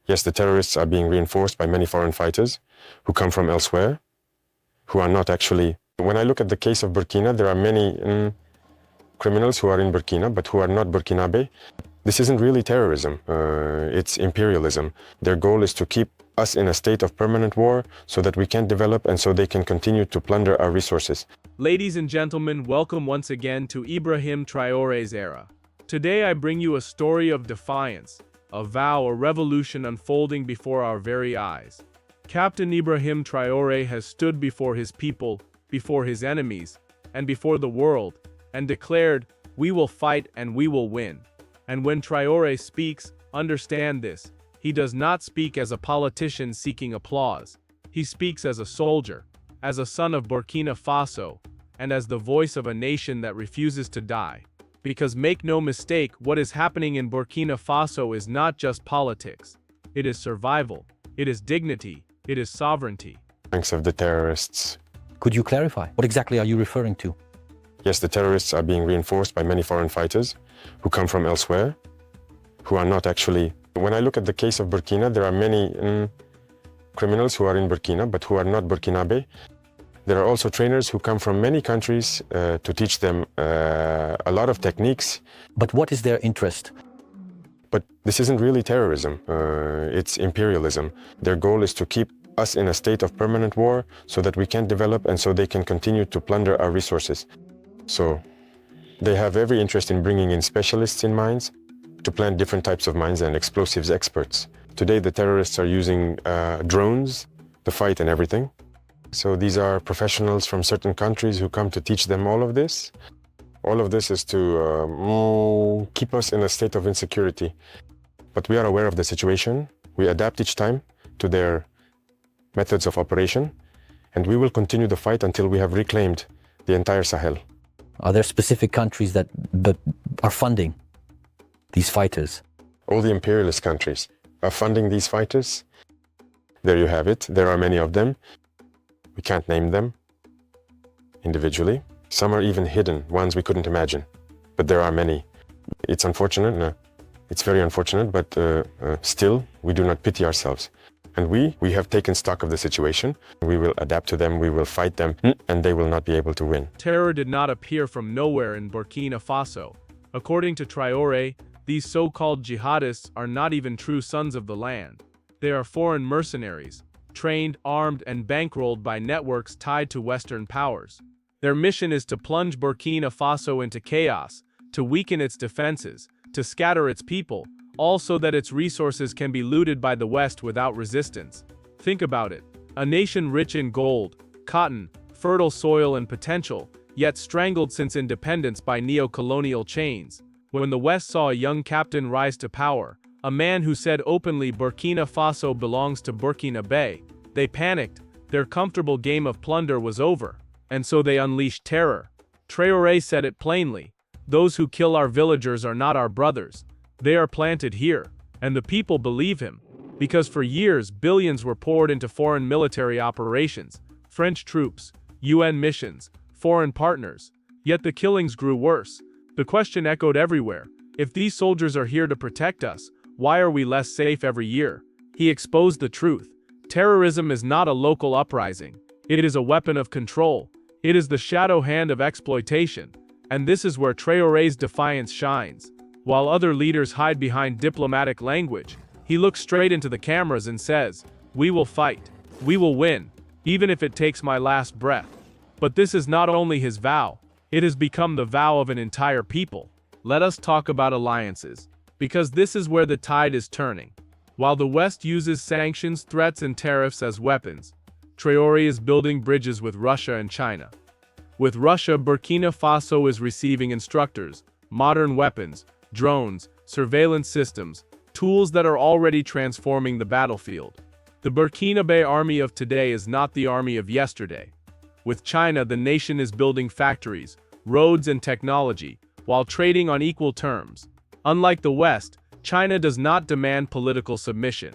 Yes, the terrorists are being reinforced by many foreign fighters who come from elsewhere, who are not actually... When I look at the case of Burkina, there are many criminals who are in Burkina, but who are not Burkinabe. This isn't really terrorism, it's imperialism. Their goal is to keep us in a state of permanent war so that we can't develop and so they can continue to plunder our resources. Ladies and gentlemen, welcome once again to Ibrahim Traoré's era. Today I bring you a story of defiance, a vow, a revolution unfolding before our very eyes. Captain Ibrahim Traoré has stood before his people, before his enemies, and before the world, and declared, "We will fight and we will win." And when Traoré speaks, understand this, he does not speak as a politician seeking applause. He speaks as a soldier, as a son of Burkina Faso, and as the voice of a nation that refuses to die. Because make no mistake, what is happening in Burkina Faso is not just politics. It is survival, it is dignity, it is sovereignty. Thanks of the terrorists. Could you clarify? What exactly are you referring to? Yes, the terrorists are being reinforced by many foreign fighters who come from elsewhere, who are not actually... When I look at the case of Burkina, there are many criminals who are in Burkina, but who are not Burkinabe. There are also trainers who come from many countries to teach them a lot of techniques. But what is their interest? But this isn't really terrorism, it's imperialism. Their goal is to keep us in a state of permanent war so that we can't develop and so they can continue to plunder our resources. So they have every interest in bringing in specialists in mines to plant different types of mines and explosives experts. Today the terrorists are using drones to fight and everything. So these are professionals from certain countries who come to teach them all of this. All of this is to keep us in a state of insecurity. But we are aware of the situation. We adapt each time to their methods of operation, and we will continue the fight until we have reclaimed the entire Sahel. Are there specific countries that are funding these fighters? All the imperialist countries are funding these fighters. There you have it. There are many of them. We can't name them individually. Some are even hidden, ones we couldn't imagine. But there are many. It's unfortunate, no, it's very unfortunate, but still, we do not pity ourselves. And we have taken stock of the situation. We will adapt to them, we will fight them, and they will not be able to win. Terror did not appear from nowhere in Burkina Faso. According to Traoré, these so-called jihadists are not even true sons of the land. They are foreign mercenaries, trained, armed, and bankrolled by networks tied to Western powers. Their mission is to plunge Burkina Faso into chaos, to weaken its defenses, to scatter its people, all so that its resources can be looted by the West without resistance. Think about it. A nation rich in gold, cotton, fertile soil and potential, yet strangled since independence by neo-colonial chains. When the West saw a young captain rise to power, a man who said openly Burkina Faso belongs to Burkinabe, they panicked. Their comfortable game of plunder was over, and so they unleashed terror. Traoré said it plainly. Those who kill our villagers are not our brothers. They are planted here, and the people believe him. Because for years, billions were poured into foreign military operations, French troops, UN missions, foreign partners. Yet the killings grew worse. The question echoed everywhere. If these soldiers are here to protect us, why are we less safe every year? He exposed the truth. Terrorism is not a local uprising. It is a weapon of control. It is the shadow hand of exploitation. And this is where Traoré's defiance shines. While other leaders hide behind diplomatic language, he looks straight into the cameras and says, "We will fight. We will win, even if it takes my last breath." But this is not only his vow. It has become the vow of an entire people. Let us talk about alliances, because this is where the tide is turning. While the West uses sanctions, threats, and tariffs as weapons, Traoré is building bridges with Russia and China. With Russia, Burkina Faso is receiving instructors, modern weapons, drones, surveillance systems, tools that are already transforming the battlefield. The Burkinabe army of today is not the army of yesterday. With China, the nation is building factories, roads, and technology, while trading on equal terms. Unlike the West, China does not demand political submission.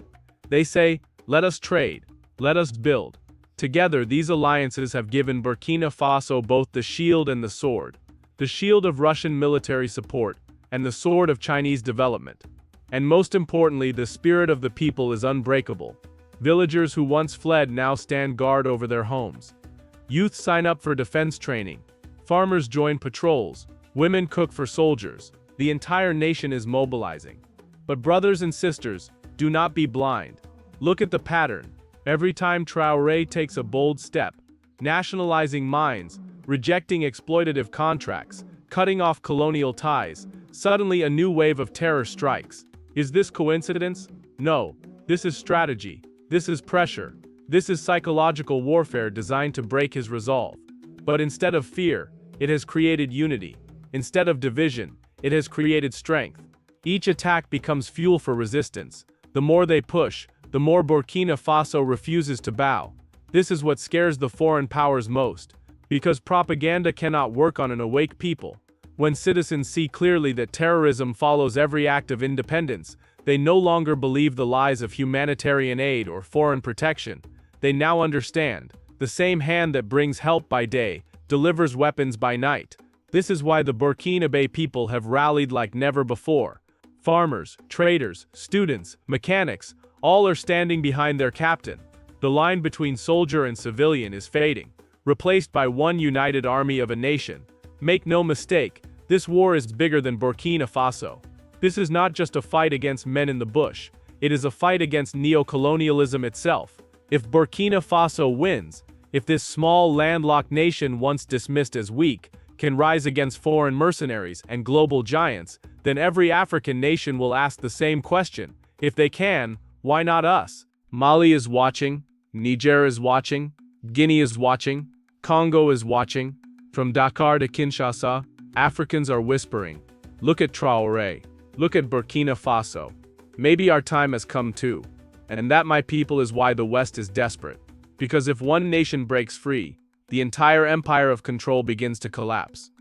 They say, "Let us trade, let us build." Together, these alliances have given Burkina Faso both the shield and the sword. The shield of Russian military support, and the sword of Chinese development. And most importantly, the spirit of the people is unbreakable. Villagers who once fled now stand guard over their homes. Youth sign up for defense training. Farmers join patrols. Women cook for soldiers. The entire nation is mobilizing. But brothers and sisters, do not be blind. Look at the pattern. Every time Traoré takes a bold step, nationalizing mines, rejecting exploitative contracts, cutting off colonial ties, suddenly a new wave of terror strikes. Is this coincidence? No. This is strategy. This is pressure. This is psychological warfare designed to break his resolve. But instead of fear, it has created unity. Instead of division, it has created strength. Each attack becomes fuel for resistance. The more they push, the more Burkina Faso refuses to bow. This is what scares the foreign powers most, because propaganda cannot work on an awake people. When citizens see clearly that terrorism follows every act of independence, they no longer believe the lies of humanitarian aid or foreign protection. They now understand, the same hand that brings help by day, delivers weapons by night. This is why the Burkinabe people have rallied like never before. Farmers, traders, students, mechanics, all are standing behind their captain. The line between soldier and civilian is fading, replaced by one united army of a nation. Make no mistake, this war is bigger than Burkina Faso. This is not just a fight against men in the bush, it is a fight against neo-colonialism itself. If Burkina Faso wins, if this small landlocked nation once dismissed as weak, can rise against foreign mercenaries and global giants, then every African nation will ask the same question. If they can, why not us? Mali is watching, Niger is watching, Guinea is watching, Congo is watching. From Dakar to Kinshasa, Africans are whispering, look at Traoré, look at Burkina Faso. Maybe our time has come too. And that, my people, is why the West is desperate. Because if one nation breaks free, the entire empire of control begins to collapse.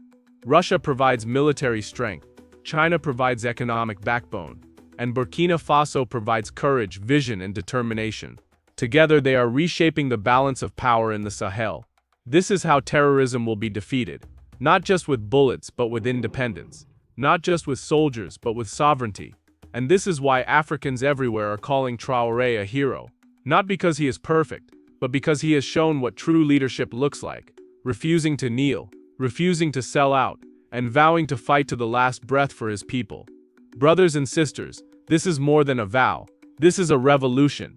Russia provides military strength, China provides economic backbone, and Burkina Faso provides courage, vision, and determination. Together they are reshaping the balance of power in the Sahel. This is how terrorism will be defeated, not just with bullets but with independence, not just with soldiers but with sovereignty. And this is why Africans everywhere are calling Traoré a hero, not because he is perfect, but because he has shown what true leadership looks like, refusing to kneel, refusing to sell out, and vowing to fight to the last breath for his people. Brothers and sisters, this is more than a vow. This is a revolution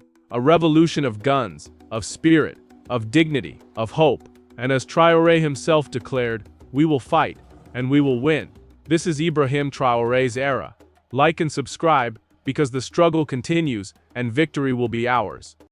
of guns, of spirit, of dignity, of hope. And as Traoré himself declared, we will fight, and we will win. This is Ibrahim Traoré's era. Like and subscribe, because the struggle continues, and victory will be ours.